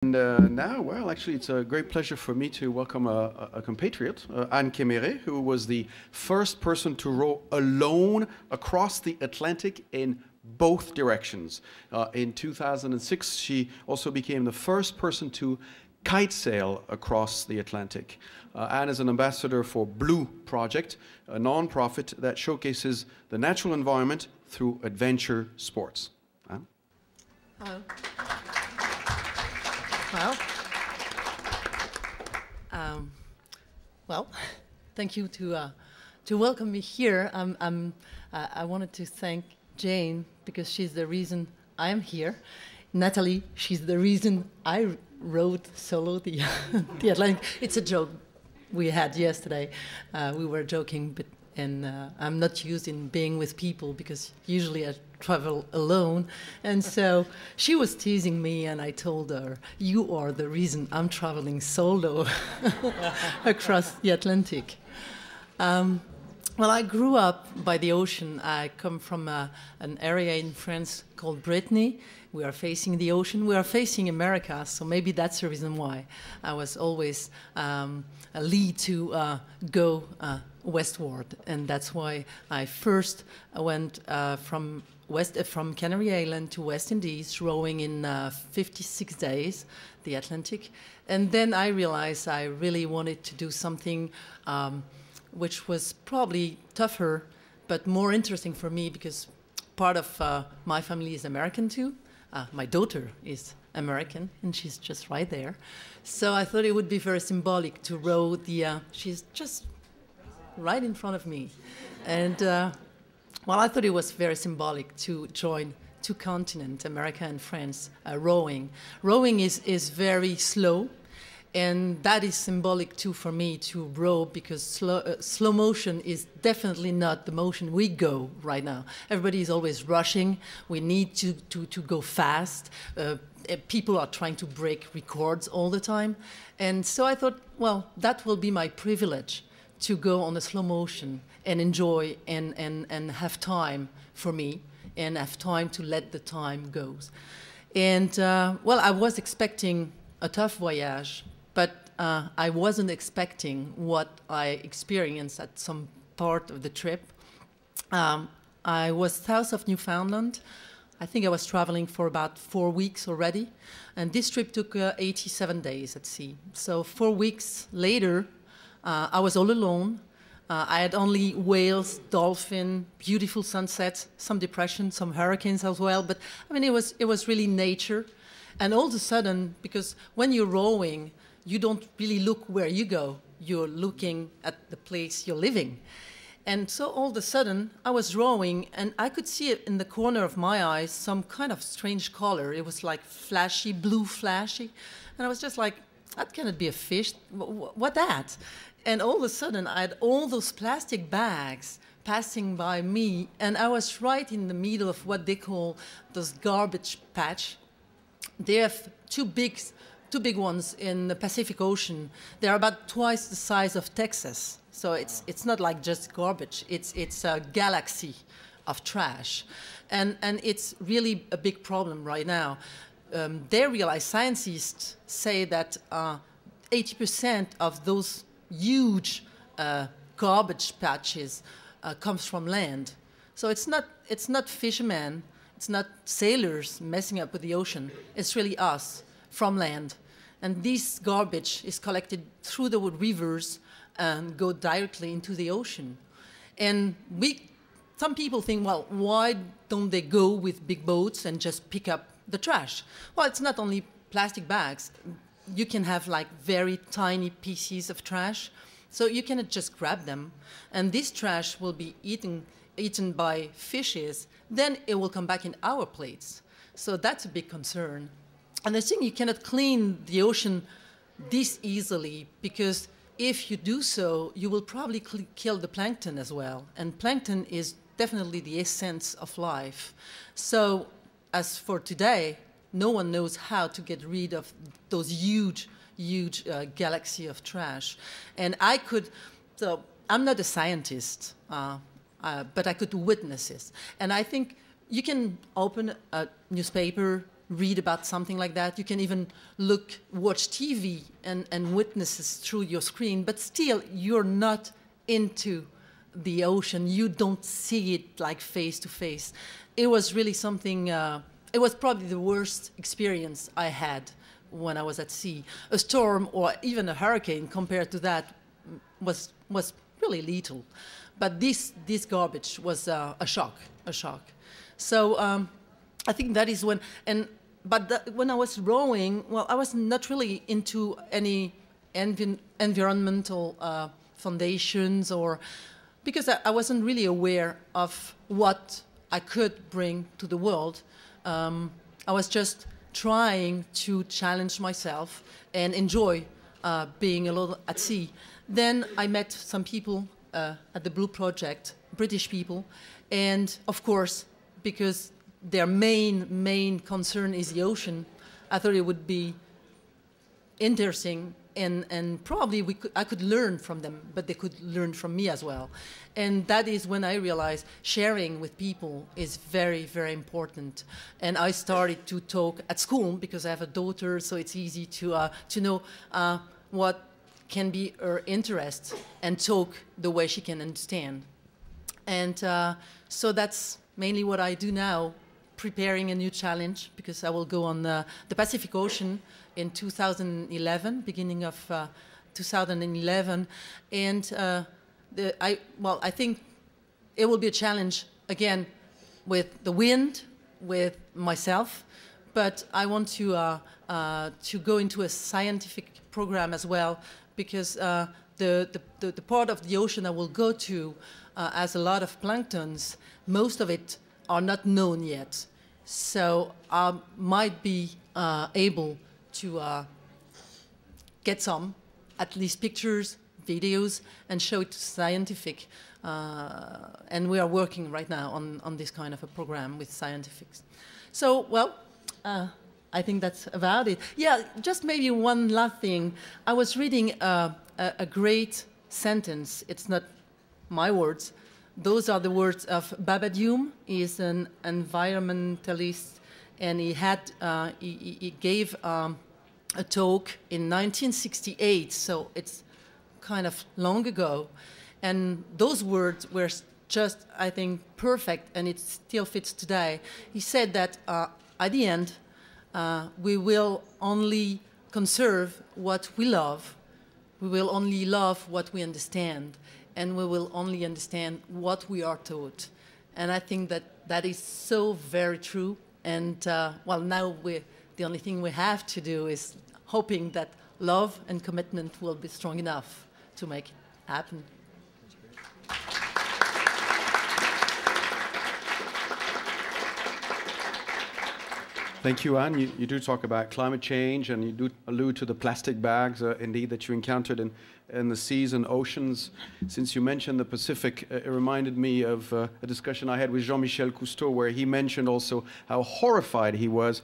And now, well, actually, it's a great pleasure for me to welcome a compatriot, Anne Quemere, who was the first person to row alone across the Atlantic in both directions. In 2006, she also became the first person to kite sail across the Atlantic. Anne is an ambassador for Blue Project, a non-profit that showcases the natural environment through adventure sports. Anne? Hello. Well, thank you to welcome me here. I wanted to thank Jane because she's the reason I am here. Natalie, she's the reason I rode solo the Atlantic. It's a joke we had yesterday. We were joking, but I'm not used in being with people because usually I travel alone. And so she was teasing me, and I told her, "You are the reason I'm traveling solo across the Atlantic." Well, I grew up by the ocean. I come from an area in France called Brittany. We are facing the ocean. We are facing America, so maybe that's the reason why I was always a lead to go westward, and that's why I first went from Canary Island to West Indies, rowing in 56 days, the Atlantic, and then I realized I really wanted to do something which was probably tougher, but more interesting for me because part of my family is American too. My daughter is American, and she's just right there. So I thought it would be very symbolic to row she's just right in front of me. And, I thought it was very symbolic to join two continents, America and France, rowing. Rowing is very slow. And that is symbolic, too, for me to row because slow motion is definitely not the motion we go right now. Everybody is always rushing. We need to go fast. People are trying to break records all the time. And so I thought, well, that will be my privilege to go on a slow motion and enjoy and have time for me and have time to let the time go. And, I was expecting a tough voyage, but I wasn't expecting what I experienced at some part of the trip. I was south of Newfoundland. I think I was traveling for about 4 weeks already, and this trip took 87 days at sea. So 4 weeks later, I was all alone. I had only whales, dolphin, beautiful sunsets, some depression, some hurricanes as well. But I mean, it was really nature. And all of a sudden, because when you're rowing, you don't really look where you go. You're looking at the place you're living. And so all of a sudden, I was rowing, and I could see it in the corner of my eyes, some kind of strange color. It was like flashy, blue flashy. And I was just like, that cannot be a fish. What that? And all of a sudden, I had all those plastic bags passing by me, and I was right in the middle of what they call those garbage patch. They have two big ones in the Pacific Ocean. They're about twice the size of Texas. So it's not like just garbage. It's a galaxy of trash. And it's really a big problem right now. They realize, scientists say that 80% of those huge garbage patches comes from land. So it's not fishermen, it's not sailors messing up with the ocean. It's really us from land. And this garbage is collected through the rivers and go directly into the ocean. And some people think, well, why don't they go with big boats and just pick up the trash? Well, it's not only plastic bags. You can have like very tiny pieces of trash. So you cannot just grab them. And this trash will be eaten by fishes. Then it will come back in our plates. So that's a big concern. And I think you cannot clean the ocean this easily because if you do so, you will probably kill the plankton as well. And plankton is definitely the essence of life. So as for today, no one knows how to get rid of those huge galaxy of trash. And I'm not a scientist, but I could witness it. And I think you can open a newspaper read about something like that. You can even watch TV and witnesses through your screen, but still you're not into the ocean. You don't see it like face to face. It was really something, it was probably the worst experience I had when I was at sea. A storm or even a hurricane compared to that was really little. But this garbage was a shock. So I think that is when, when I was rowing, well, I was not really into any environmental foundations, or because I wasn't really aware of what I could bring to the world. I was just trying to challenge myself and enjoy being a little at sea. Then I met some people at the Blue Project, British people, and of course, because their main concern is the ocean, I thought it would be interesting, and probably I could learn from them, but they could learn from me as well. And that is when I realized sharing with people is very, very important. And I started to talk at school because I have a daughter, so it's easy to know what can be her interest and talk the way she can understand. And so that's mainly what I do now, preparing a new challenge, because I will go on the Pacific Ocean in 2011, beginning of 2011. And I think it will be a challenge, again, with the wind, with myself, but I want to go into a scientific program as well, because the part of the ocean I will go to has a lot of planktons. Most of it are not known yet. So I might be able to get some, at least pictures, videos, and show it to scientific. And we are working right now on this kind of a program with scientifics. So, well, I think that's about it. Yeah, just maybe one last thing. I was reading a great sentence. It's not my words. Those are the words of Babadium. He is an environmentalist, and he gave a talk in 1968, so it's kind of long ago. And those words were just, I think, perfect, and it still fits today. He said that at the end, we will only conserve what we love. We will only love what we understand, and we will only understand what we are taught. And I think that that is so very true. And well, now the only thing we have to do is hoping that love and commitment will be strong enough to make it happen. Thank you, Anne. You do talk about climate change, and you do allude to the plastic bags, indeed, that you encountered in the seas and oceans. Since you mentioned the Pacific, it reminded me of a discussion I had with Jean-Michel Cousteau, where he mentioned also how horrified he was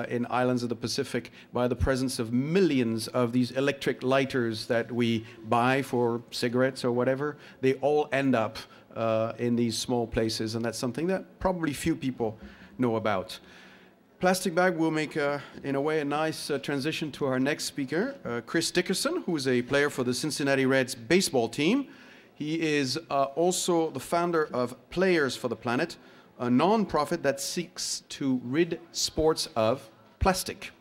in islands of the Pacific by the presence of millions of these electric lighters that we buy for cigarettes or whatever. They all end up in these small places, and that's something that probably few people know about. Plastic bag will make, in a way, a nice transition to our next speaker, Chris Dickerson, who is a player for the Cincinnati Reds baseball team. He is also the founder of Players for the Planet, a non-profit that seeks to rid sports of plastic.